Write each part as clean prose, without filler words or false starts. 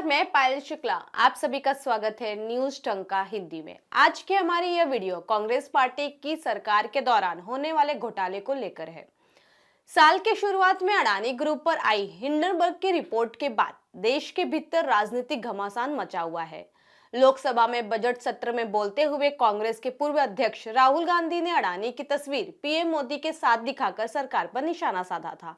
नमस्कार, मैं पायल शुक्ला। आप सभी का स्वागत है न्यूज टंका हिंदी में। आज की हमारी यह वीडियो कांग्रेस पार्टी की सरकार के दौरान होने वाले घोटाले को लेकर है। साल के शुरुआत में अडानी ग्रुप पर आई हिंडनबर्ग की रिपोर्ट के बाद देश के भीतर राजनीतिक घमासान मचा हुआ है। लोकसभा में बजट सत्र में बोलते हुए कांग्रेस के पूर्व अध्यक्ष राहुल गांधी ने अडानी की तस्वीर पीएम मोदी के साथ दिखाकर सरकार पर निशाना साधा था।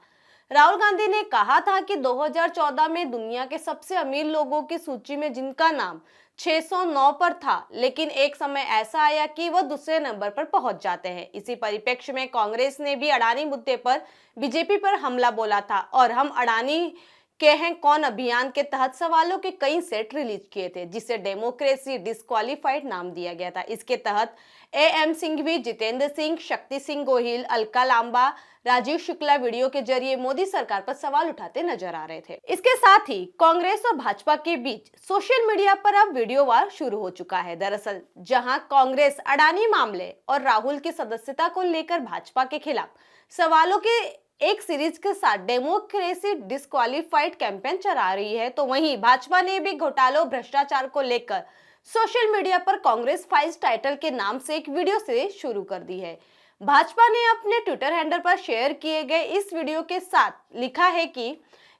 राहुल गांधी ने कहा था कि 2014 में दुनिया के सबसे अमीर लोगों की सूची में जिनका नाम 609 पर था, लेकिन एक समय ऐसा आया कि वह दूसरे नंबर पर पहुंच जाते हैं। इसी परिप्रेक्ष्य में कांग्रेस ने भी अडानी मुद्दे पर बीजेपी पर हमला बोला था और हम अडानी के हैं कौन अभियान के तहत सवालों के कई सेट रिलीज किए थे, जिसे डेमोक्रेसी डिस्क्वालिफाइड नाम दिया गया था। इसके तहत एएम सिंघवी, जितेंद्र सिंह, शक्ति सिंह गोहिल, अलका लांबा, राजीव शुक्ला वीडियो के जरिए मोदी सरकार पर सवाल उठाते नजर आ रहे थे। इसके साथ ही कांग्रेस और भाजपा के बीच सोशल मीडिया पर अब वीडियो वार शुरू हो चुका है। दरअसल जहां कांग्रेस अडानी मामले और राहुल की सदस्यता को लेकर भाजपा के खिलाफ सवालों के एक सीरीज के साथ डेमोक्रेसी डिस्क्वालिफाइड कैंपेन चला रही है, तो वहीं भाजपा ने भी घोटालों भ्रष्टाचार को लेकर सोशल मीडिया पर कांग्रेस फाइल्स टाइटल के नाम से एक वीडियो सीरीज शुरू कर दी है। भाजपा ने अपने ट्विटर हैंडल पर शेयर किए गए इस वीडियो के साथ लिखा है कि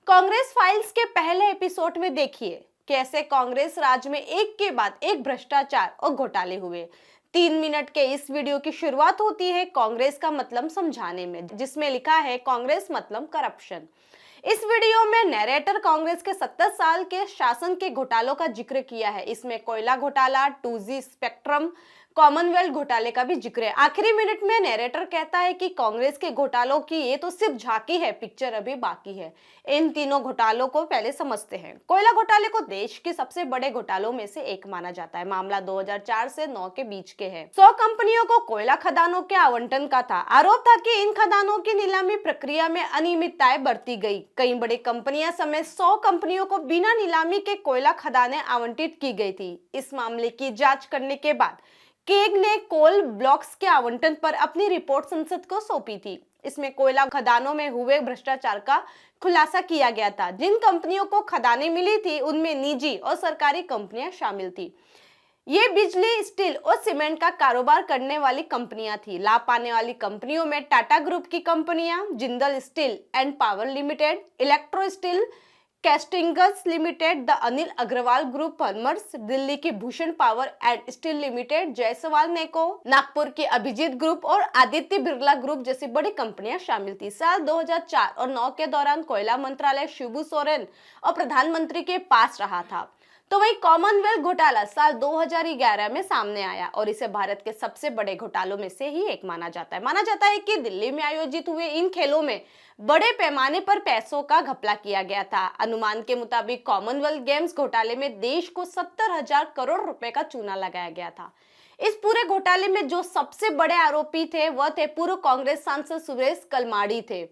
कांग्रेस फाइल्स के पहले एपिसोड में देखिए कैसे कांग्रेस राज में एक के बाद एक भ्रष्टाचार और घोटाले हुए। 3 मिनट के इस वीडियो की शुरुआत होती है कांग्रेस का मतलब समझाने में, जिसमें लिखा है कांग्रेस मतलब करप्शन। इस वीडियो में नैरेटर कांग्रेस के 70 साल के शासन के घोटालों का जिक्र किया है। इसमें कोयला घोटाला, 2G स्पेक्ट्रम, कॉमनवेल्थ घोटाले का भी जिक्र है। आखिरी मिनट में नैरेटर कहता है कि कांग्रेस के घोटालों की ये तो सिर्फ झांकी है, पिक्चर अभी बाकी है। इन तीनों घोटालों को पहले समझते हैं। कोयला घोटाले को देश के सबसे बड़े घोटालों में से एक माना जाता है। मामला 2004 से 9 के बीच के है। 100 कंपनियों को कोयला खदानों के आवंटन का था। आरोप था कि इन खदानों की नीलामी प्रक्रिया में अनियमितताएं बरती गई। कई बड़ी कंपनियां समेत 100 कंपनियों को बिना नीलामी के कोयला खदानें आवंटित की गई थी। इस मामले की जांच करने के बाद केग ने कोल ब्लॉक्स के आवंटन पर अपनी रिपोर्ट संसद को सौंपी थी। इसमें कोयला खदानों में हुए भ्रष्टाचार का खुलासा किया गया था। जिन कंपनियों को खदानें मिली थी उनमें निजी और सरकारी कंपनियां शामिल थी। ये बिजली, स्टील और सीमेंट का कारोबार करने वाली कंपनियां थी। लाभ पाने वाली कंपनियों में टाटा ग्रुप की कंपनियां, Jindal steel and power limited, electro steel castings limited, the Anil Agarwal group, फर्मर्स, दिल्ली की Bhushan power and steel limited, Jaiswal Neco, Nagpur की अभिजीत ग्रुप और आदित्य बिरला ग्रुप जैसी बड़ी कंपनियां शामिल थी। साल 2004 और 9 के दौरान कोयला मंत्रालय शिबू सोरेन और प्रधानमंत्री के पास रहा था। तो वही कॉमनवेल्थ घोटाला साल 2011 में सामने आया और इसे भारत के सबसे बड़े घोटालों में से ही एक माना जाता है। माना जाता है कि दिल्ली में आयोजित हुए इन खेलों में बड़े पैमाने पर पैसों का घपला किया गया था। अनुमान के मुताबिक कॉमनवेल्थ गेम्स घोटाले में देश को 70,000 करोड़ रुपए का चूना लगाया गया था। इस पूरे घोटाले में जो सबसे बड़े आरोपी थे वह थे पूर्व कांग्रेस सांसद सुरेश कलमाड़ी थे।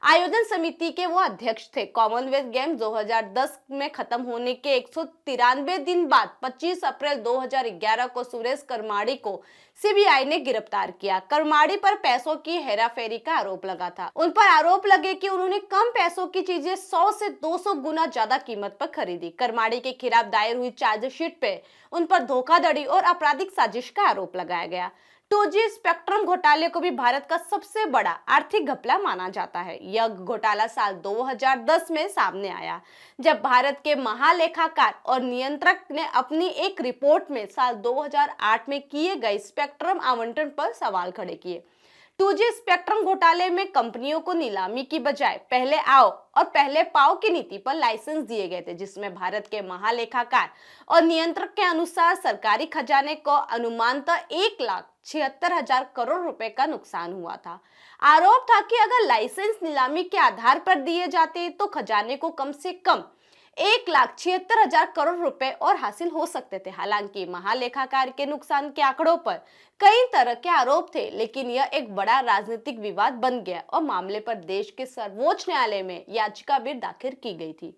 आयोजन समिति के वो अध्यक्ष थे। कॉमनवेल्थ गेम्स 2010 में खत्म होने के 193 दिन बाद 25 अप्रैल 2011 को सुरेश करमाड़ी को सीबीआई ने गिरफ्तार किया। करमाड़ी पर पैसों की हेराफेरी का आरोप लगा था। उन पर आरोप लगे कि उन्होंने कम पैसों की चीजें 100 से 200 गुना ज्यादा कीमत पर खरीदी। करमाड़ी के खिलाफ दायर हुई चार्जशीट पे उन पर धोखाधड़ी और आपराधिक साजिश का आरोप लगाया गया। 2G स्पेक्ट्रम घोटाले को भी भारत का सबसे बड़ा आर्थिक घपला माना जाता है। यह घोटाला साल 2010 में सामने आया, जब भारत के महालेखाकार और नियंत्रक ने अपनी एक रिपोर्ट में साल 2008 में किए गए स्पेक्ट्रम आवंटन पर सवाल खड़े किए। 2G स्पेक्ट्रम घोटाले में कंपनियों को नीलामी की बजाय पहले आओ और पहले पाओ की नीति पर लाइसेंस दिए गए थे, जिसमें भारत के महालेखाकार और नियंत्रक के अनुसार सरकारी खजाने को अनुमानतः 1,76,000 करोड़ रुपए का नुकसान हुआ था। आरोप था कि अगर लाइसेंस नीलामी के आधार पर दिए जाते तो खजाने को कम से कम 1,76,000 करोड़ रुपए और हासिल हो सकते थे। हालांकि महालेखाकार के नुकसान के आंकड़ों पर कई तरह के आरोप थे, लेकिन यह एक बड़ा राजनीतिक विवाद बन गया और मामले पर देश के सर्वोच्च न्यायालय में याचिका भी दाखिल की गई थी।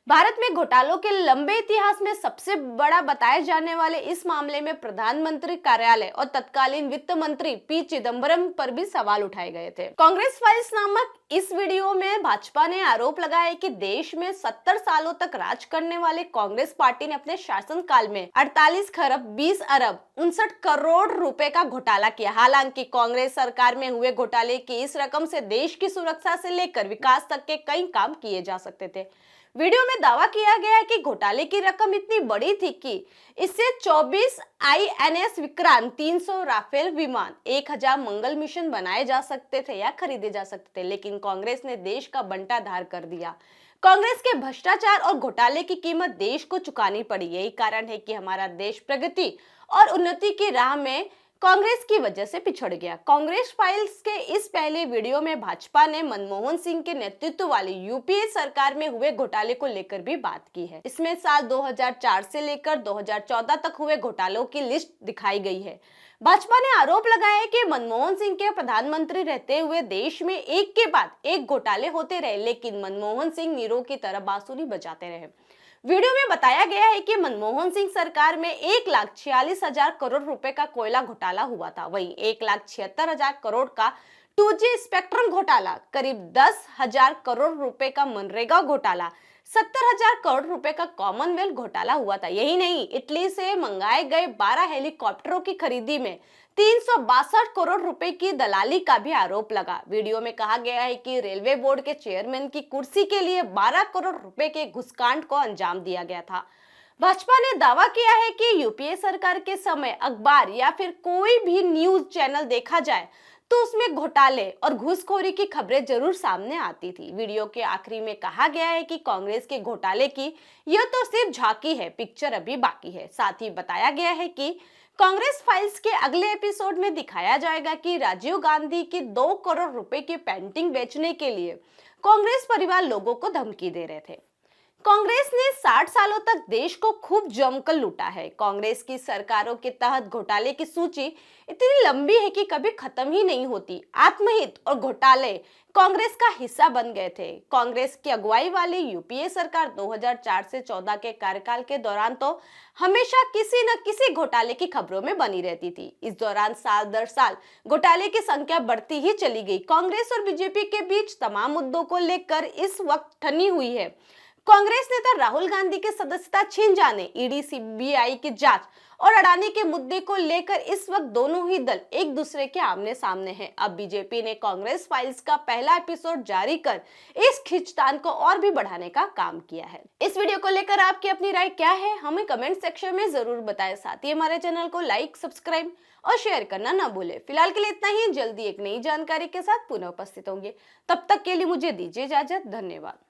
भारत में घोटालों के लंबे इतिहास में सबसे बड़ा बताए जाने वाले इस मामले में प्रधानमंत्री कार्यालय और तत्कालीन वित्त मंत्री पी चिदम्बरम पर भी सवाल उठाए गए थे। कांग्रेस फाइल्स नामक इस वीडियो में भाजपा ने आरोप लगाया कि देश में 70 सालों तक राज करने वाले कांग्रेस पार्टी ने अपने शासनकाल में 48 खरब 20 अरब 59 करोड़ रुपए का घोटाला किया। हालांकि कांग्रेस सरकार में हुए घोटाले की इस रकम से देश की सुरक्षा से लेकर विकास तक के कई काम किए जा सकते थे। वीडियो में दावा किया गया है कि घोटाले की रकम इतनी बड़ी थी कि इससे 24 INS विक्रांत, 300 राफेल विमान, 1000 मंगल मिशन बनाए जा सकते थे या खरीदे जा सकते थे, लेकिन कांग्रेस ने देश का बंटाधार कर दिया। कांग्रेस के भ्रष्टाचार और घोटाले की कीमत देश को चुकानी पड़ी। यही कारण है कि हमारा देश प्रगति और उन्नति की राह में कांग्रेस की वजह से पिछड़ गया। कांग्रेस फाइल्स के इस पहले वीडियो में भाजपा ने मनमोहन सिंह के नेतृत्व वाली यूपीए सरकार में हुए घोटाले को लेकर भी बात की है। इसमें साल 2004 से लेकर 2014 तक हुए घोटालों की लिस्ट दिखाई गई है। भाजपा ने आरोप लगाया है कि मनमोहन सिंह के प्रधानमंत्री रहते हुए देश में एक के बाद एक घोटाले होते रहे, लेकिन मनमोहन सिंह नीरों की तरह बांसुरी बजाते रहे। वीडियो में बताया गया है कि मनमोहन सिंह सरकार में 1,46,000 करोड़ रुपए का कोयला घोटाला हुआ था। वहीं 1,76,000 करोड़ का 2G स्पेक्ट्रम घोटाला, करीब 10,000 करोड़ रुपए का मनरेगा घोटाला, 70,000 करोड़ रुपए का कॉमनवेल्थ घोटाला हुआ था। यही नहीं, इटली से मंगाए गए 12 हेलीकॉप्टरों की खरीदी में 362 करोड़ रुपए की दलाली का भी आरोप लगा। वीडियो में कहा गया है कि रेलवे बोर्ड के चेयरमैन की कुर्सी के लिए 12 करोड़ रुपए के घुसकांड को अंजाम दिया गया था। भाजपा ने दावा किया है कि यूपीए सरकार के समय अखबार या फिर कोई भी न्यूज चैनल देखा जाए तो उसमें घोटाले और घूसखोरी की खबरें जरूर सामने आती थी। वीडियो के आखिरी में कहा गया है कि कांग्रेस के घोटाले की यह तो सिर्फ झांकी है, पिक्चर अभी बाकी है। साथ ही बताया गया है कि कांग्रेस फाइल्स के अगले एपिसोड में दिखाया जाएगा कि राजीव गांधी की 2 करोड़ रुपए की पेंटिंग बेचने के लिए कांग्रेस परिवार लोगों को धमकी दे रहे थे। कांग्रेस ने 60 सालों तक देश को खूब जमकर लूटा है। कांग्रेस की सरकारों के तहत घोटाले की सूची इतनी लंबी है कि कभी खत्म ही नहीं होती। आत्महित और घोटाले कांग्रेस का हिस्सा बन गए थे। कांग्रेस की अगुवाई वाली यूपीए सरकार 2004 से 14 के कार्यकाल के दौरान तो हमेशा किसी न किसी घोटाले की खबरों में बनी रहती थी। इस दौरान साल दर साल घोटाले की संख्या बढ़ती ही चली गई। कांग्रेस और बीजेपी के बीच तमाम मुद्दों को लेकर इस वक्त ठनी हुई है। कांग्रेस नेता राहुल गांधी की सदस्यता छीन जाने, ईडी सीबीआई की जांच और अडानी के मुद्दे को लेकर इस वक्त दोनों ही दल एक दूसरे के आमने सामने हैं। अब बीजेपी ने कांग्रेस फाइल्स का पहला एपिसोड जारी कर इस खींचतान को और भी बढ़ाने का काम किया है। इस वीडियो को लेकर आपकी अपनी राय क्या है, हमें कमेंट सेक्शन में जरूर बताएं। साथ ही हमारे चैनल को लाइक, सब्सक्राइब और शेयर करना ना भूलें। फिलहाल के लिए इतना ही, जल्दी एक नई जानकारी के साथ पुनः उपस्थित होंगे। तब तक के लिए मुझे दीजिए इजाजत। धन्यवाद।